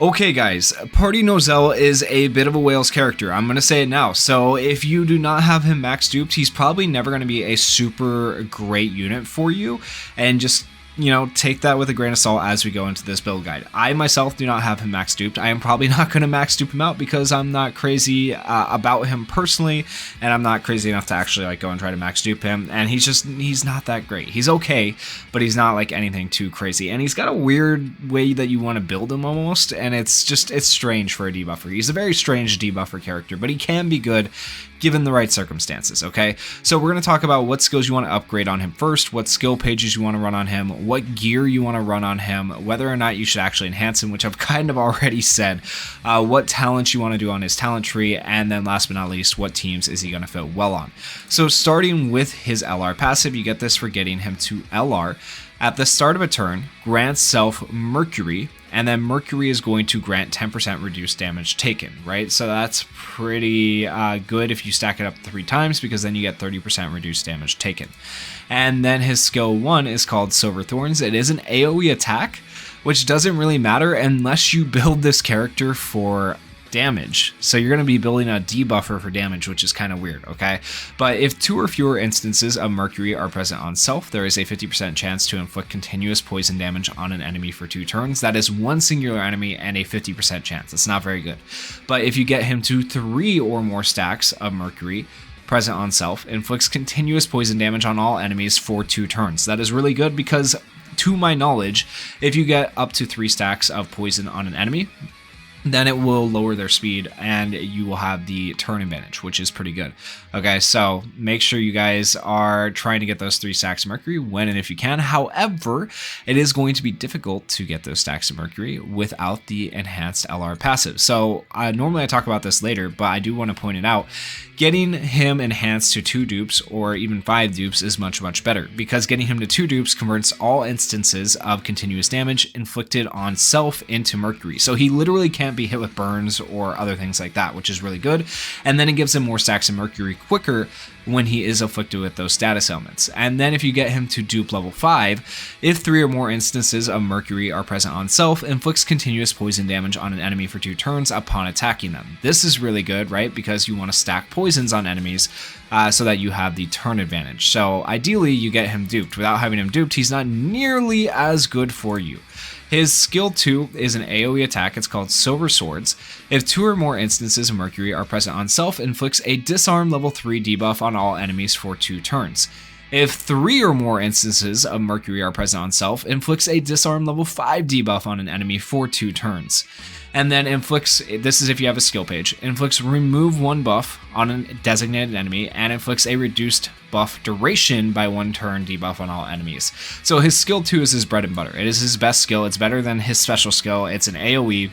Okay guys, Party Nozel is a bit of a whales character, I'm going to say it now. So if you do not have him max duped, he's probably never going to be a super great unit for you, and just take that with a grain of salt as we go into this build guide. I myself do not have him max duped. I am probably not going to max dupe him out because I'm not crazy about him personally, and I'm not crazy enough to actually go and try to max dupe him, and he's not that great. He's okay, but he's not like anything too crazy, and he's got a weird way that you want to build him almost, and it's strange for a debuffer. He's a very strange debuffer character, but he can be good given the right circumstances, okay? So we're going to talk about what skills you want to upgrade on him first, what skill pages you want to run on him, what gear you want to run on him, whether or not you should actually enhance him, which I've kind of already said, what talents you want to do on his talent tree, and then last but not least, what teams is he going to fit well on. So starting with his LR passive, you get this for getting him to LR. At the start of a turn, grant self Mercury, and then Mercury is going to grant 10% reduced damage taken, right? So that's pretty good if you stack it up 3 times, because then you get 30% reduced damage taken. And then his skill 1 is called Silver Thorns. It is an AoE attack, which doesn't really matter unless you build this character for damage. So you're going to be building a debuffer for damage, which is kind of weird, okay? But if 2 or fewer instances of Mercury are present on self, there is a 50% chance to inflict continuous poison damage on an enemy for 2 turns. That is one singular enemy and a 50% chance. It's not very good. But if you get him to 3 or more stacks of Mercury present on self, inflicts continuous poison damage on all enemies for 2 turns. That is really good because, to my knowledge, if you get up to 3 stacks of poison on an enemy, then it will lower their speed and you will have the turn advantage, which is pretty good. Okay, so make sure you guys are trying to get those 3 stacks of Mercury when and if you can. However, it is going to be difficult to get those stacks of Mercury without the enhanced LR passive. So normally I talk about this later, but I do want to point it out. Getting him enhanced to 2 dupes or even 5 dupes is much better, because getting him to 2 dupes converts all instances of continuous damage inflicted on self into Mercury. So he literally can't be hit with burns or other things like that, which is really good. And then it gives him more stacks of Mercury quicker when he is afflicted with those status elements. And then if you get him to dupe level 5, if 3 or more instances of Mercury are present on self, inflicts continuous poison damage on an enemy for 2 turns upon attacking them. This is really good, right? Because you want to stack poisons on enemies so that you have the turn advantage. So ideally you get him duped. Without having him duped, he's not nearly as good for you. His skill 2 is an AoE attack. It's called Silver Swords. If 2 or more instances of Mercury are present on self, inflicts a disarm level 3 debuff on all enemies for 2 turns. If 3 or more instances of Mercury are present on self, inflicts a disarm level 5 debuff on an enemy for 2 turns. And then inflicts, this is if you have a skill page, inflicts remove 1 buff on a designated enemy, and inflicts a reduced buff duration by 1 turn debuff on all enemies. So his skill 2 is his bread and butter. It is his best skill. It's better than his special skill. It's an AoE.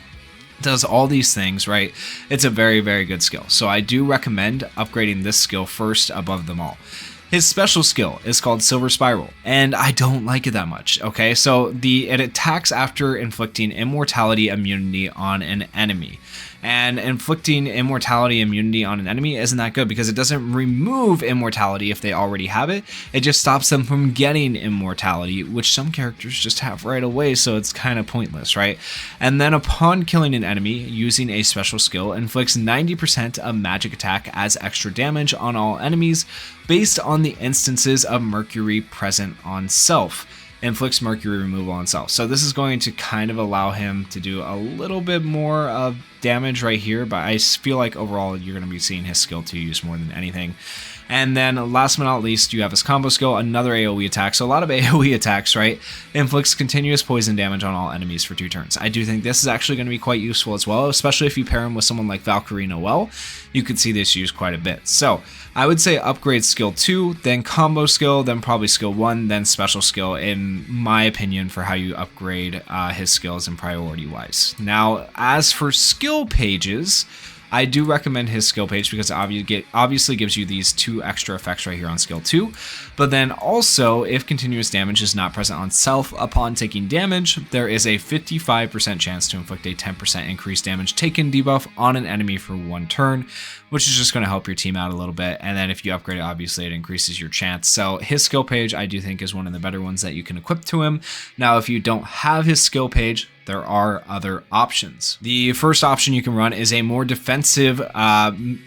Does all these things, right? It's a very good skill. So I do recommend upgrading this skill first above them all. His special skill is called Silver Spiral, and I don't like it that much, okay? So it attacks after inflicting immortality immunity on an enemy. And inflicting immortality immunity on an enemy isn't that good because it doesn't remove immortality if they already have it. It just stops them from getting immortality, which some characters just have right away, so it's kind of pointless, right? And then upon killing an enemy using a special skill, inflicts 90% of magic attack as extra damage on all enemies based on the instances of Mercury present on self. Inflicts Mercury removal on self. So this is going to kind of allow him to do a little bit more of damage right here, but I feel like overall you're going to be seeing his skill 2 use more than anything. And then last but not least, you have his combo skill, another AoE attack. So a lot of AoE attacks, right? Inflicts continuous poison damage on all enemies for 2 turns. I do think this is actually going to be quite useful as well, especially if you pair him with someone like Valkyrie Noel. You could see this used quite a bit. So I would say upgrade skill 2, then combo skill, then probably skill 1, then special skill, in my opinion, for how you upgrade his skills and priority wise. Now, as for skill pages, I do recommend his skill page because it obviously gives you these 2 extra effects right here on skill 2. But then also, if continuous damage is not present on self upon taking damage, there is a 55% chance to inflict a 10% increased damage taken debuff on an enemy for 1 turn, which is just going to help your team out a little bit. And then if you upgrade it, obviously it increases your chance. So his skill page, I do think, is one of the better ones that you can equip to him. Now, if you don't have his skill page, there are other options. The first option you can run is a more defensive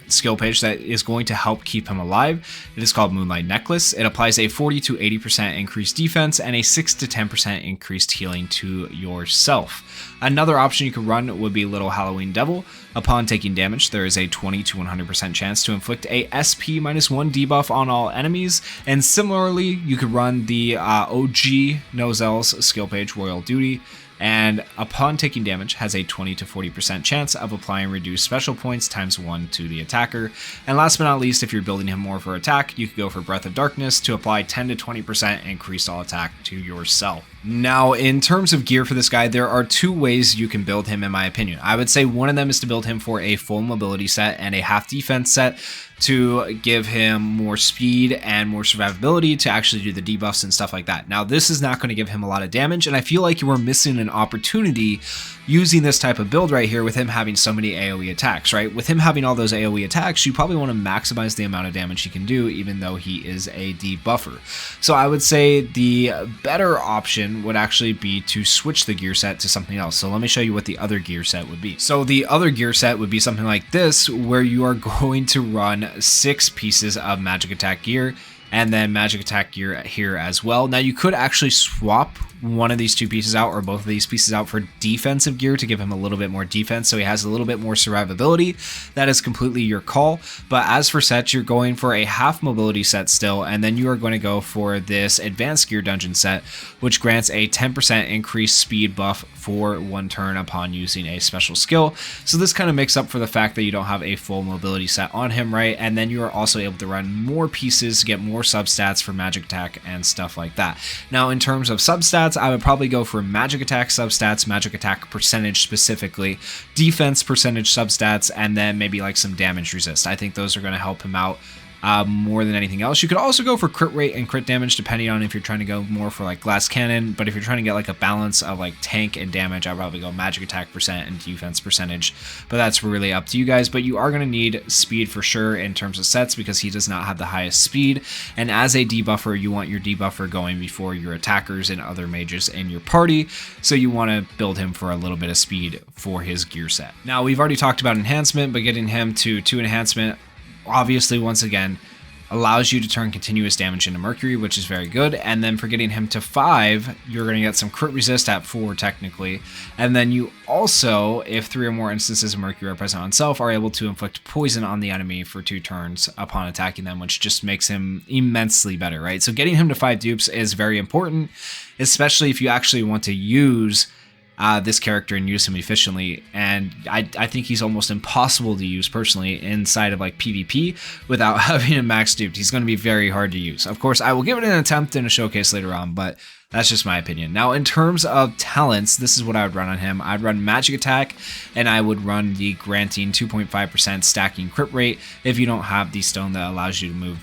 skill page that is going to help keep him alive. It is called Moonlight Necklace. It applies a 40 to 80% increased defense and a 6 to 10% increased healing to yourself. Another option you could run would be Little Halloween Devil. Upon taking damage, there is a 20 to 100% chance to inflict a SP -1 debuff on all enemies. And similarly, you could run the OG Nozel's skill page, Royal Duty, and upon taking damage has a 20 to 40% chance of applying reduced special points ×1 to the attacker. And last but not least, if you're building him more for attack, you could go for Breath of Darkness to apply 10 to 20% increased all attack to yourself. Now, in terms of gear for this guy, there are two ways you can build him, in my opinion. I would say one of them is to build him for a full mobility set and a half defense set to give him more speed and more survivability to actually do the debuffs and stuff like that. Now, this is not going to give him a lot of damage, and I feel like you are missing an opportunity using this type of build right here with him having so many AoE attacks, right? With him having all those AoE attacks, you probably want to maximize the amount of damage he can do, even though he is a debuffer. So I would say the better option would actually be to switch the gear set to something else. So let me show you what the other gear set would be. So the other gear set would be something like this, where you are going to run 6 pieces of magic attack gear and then magic attack gear here as well. Now you could actually swap one of these two pieces out or both of these pieces out for defensive gear to give him a little bit more defense, so he has a little bit more survivability. That is completely your call. But as for sets, you're going for a half mobility set still, and then you are going to go for this advanced gear dungeon set, which grants a 10% increased speed buff for 1 turn upon using a special skill. So this kind of makes up for the fact that you don't have a full mobility set on him, right? And then you are also able to run more pieces to get more substats for magic attack and stuff like that. Now, in terms of substats, I would probably go for magic attack substats, magic attack percentage specifically, defense percentage substats, and then maybe like some damage resist. I think those are going to help him out more than anything else. You could also go for crit rate and crit damage depending on if you're trying to go more for like glass cannon, but if you're trying to get like a balance of like tank and damage, I'd probably go magic attack percent and defense percentage, but that's really up to you guys. But you are going to need speed for sure in terms of sets because he does not have the highest speed, and as a debuffer you want your debuffer going before your attackers and other mages in your party, so you want to build him for a little bit of speed for his gear set. Now, we've already talked about enhancement, but getting him to 2 enhancement obviously, once again, allows you to turn continuous damage into Mercury, which is very good. And then for getting him to 5, you're going to get some crit resist at 4 technically. And then you also, if 3 or more instances of Mercury are present on self, are able to inflict poison on the enemy for 2 turns upon attacking them, which just makes him immensely better, right? So getting him to 5 dupes is very important, especially if you actually want to use this character and use him efficiently, and I think he's almost impossible to use personally inside of like PvP without having him max duped. He's going to be very hard to use. Of course, I will give it an attempt in a showcase later on, but that's just my opinion. Now, in terms of talents, this is what I would run on him. I'd run magic attack, and I would run the granting 2.5% stacking crit rate if you don't have the stone that allows you to move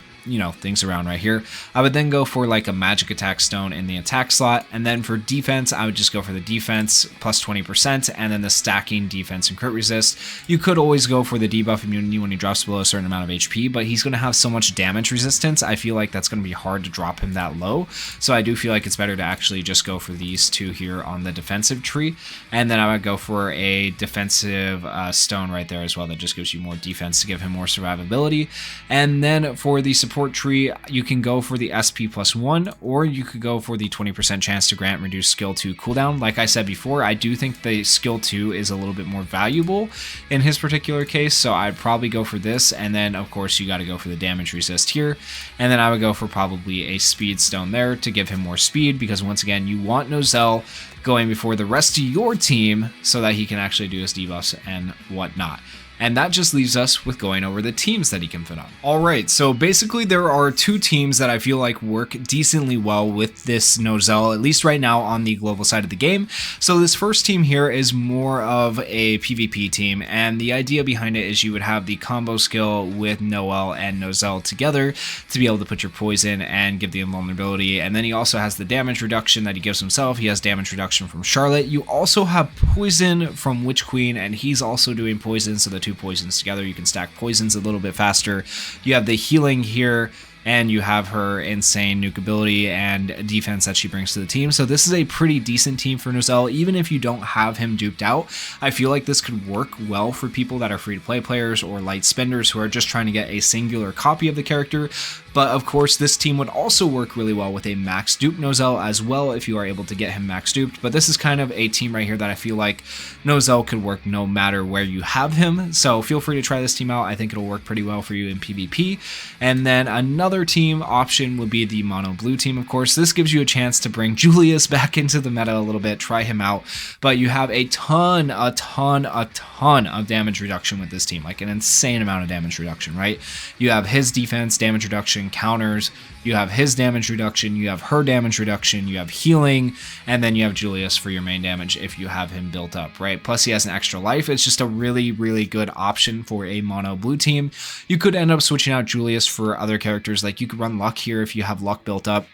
things around right here. I would then go for like a magic attack stone in the attack slot, and then for defense I would just go for the defense plus 20% and then the stacking defense and crit resist. You could always go for the debuff immunity when he drops below a certain amount of HP, but he's going to have so much damage resistance, I feel like that's going to be hard to drop him that low, so I do feel like it's better to actually just go for these 2 here on the defensive tree. And then I would go for a defensive stone right there as well that just gives you more defense to give him more survivability. And then for the support tree, you can go for the SP plus 1, or you could go for the 20% chance to grant reduced skill 2 cooldown. Like I said before, I do think the skill 2 is a little bit more valuable in his particular case, so I'd probably go for this. And then of course you got to go for the damage resist here, and then I would go for probably a speed stone there to give him more speed, because once again you want Nozel going before the rest of your team so that he can actually do his debuffs and whatnot. And that just leaves us with going over the teams that he can fit on. Alright, so basically there are 2 teams that I feel like work decently well with this Nozel, at least right now on the global side of the game. So this first team here is more of a PvP team, and the idea behind it is you would have the combo skill with Noel and Nozel together to be able to put your poison and give the invulnerability, and then he also has the damage reduction that he gives himself. He has damage reduction from Charlotte. You also have poison from Witch Queen, and he's also doing poison, so the 2 poisons together, you can stack poisons a little bit faster. You have the healing here and you have her insane nuke ability and defense that she brings to the team. So this is a pretty decent team for Nozel. Even if you don't have him duped out, I feel like this could work well for people that are free-to-play players or light spenders who are just trying to get a singular copy of the character. But of course, this team would also work really well with a max dupe Nozel as well if you are able to get him max duped. But this is kind of a team right here that I feel like Nozel could work no matter where you have him. So feel free to try this team out. I think it'll work pretty well for you in PvP. And then another team option would be the mono blue team. Of course, this gives you a chance to bring Julius back into the meta a little bit, try him out. But you have a ton of damage reduction with this team, like an insane amount of damage reduction, right? You have his defense, damage reduction, counters, you have his damage reduction, you have her damage reduction, you have healing, and then you have Julius for your main damage if you have him built up, right? Plus he has an extra life. It's just a really, really good option for a mono blue team. You could end up switching out Julius for other characters, like you could run Luck here if you have Luck built up.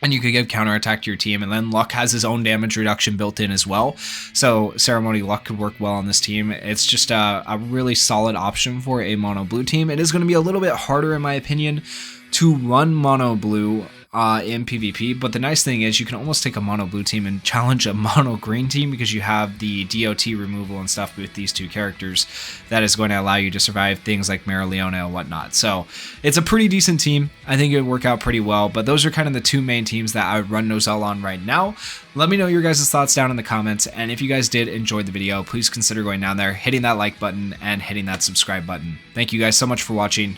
And you could give counterattack to your team, and then Luck has his own damage reduction built in as well. So Ceremony Luck could work well on this team. It's just a really solid option for a mono blue team. It is going to be a little bit harder, in my opinion, to run mono blue in PvP, but the nice thing is you can almost take a mono blue team and challenge a mono green team because you have the DOT removal and stuff with these two characters that is going to allow you to survive things like Mara Leona and whatnot. So it's a pretty decent team. I think it would work out pretty well, but those are kind of the two main teams that I would run Nozel on right now. Let me know your guys' thoughts down in the comments, and if you guys did enjoy the video, please consider going down there, hitting that like button, and hitting that subscribe button. Thank you guys so much for watching.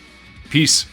Peace.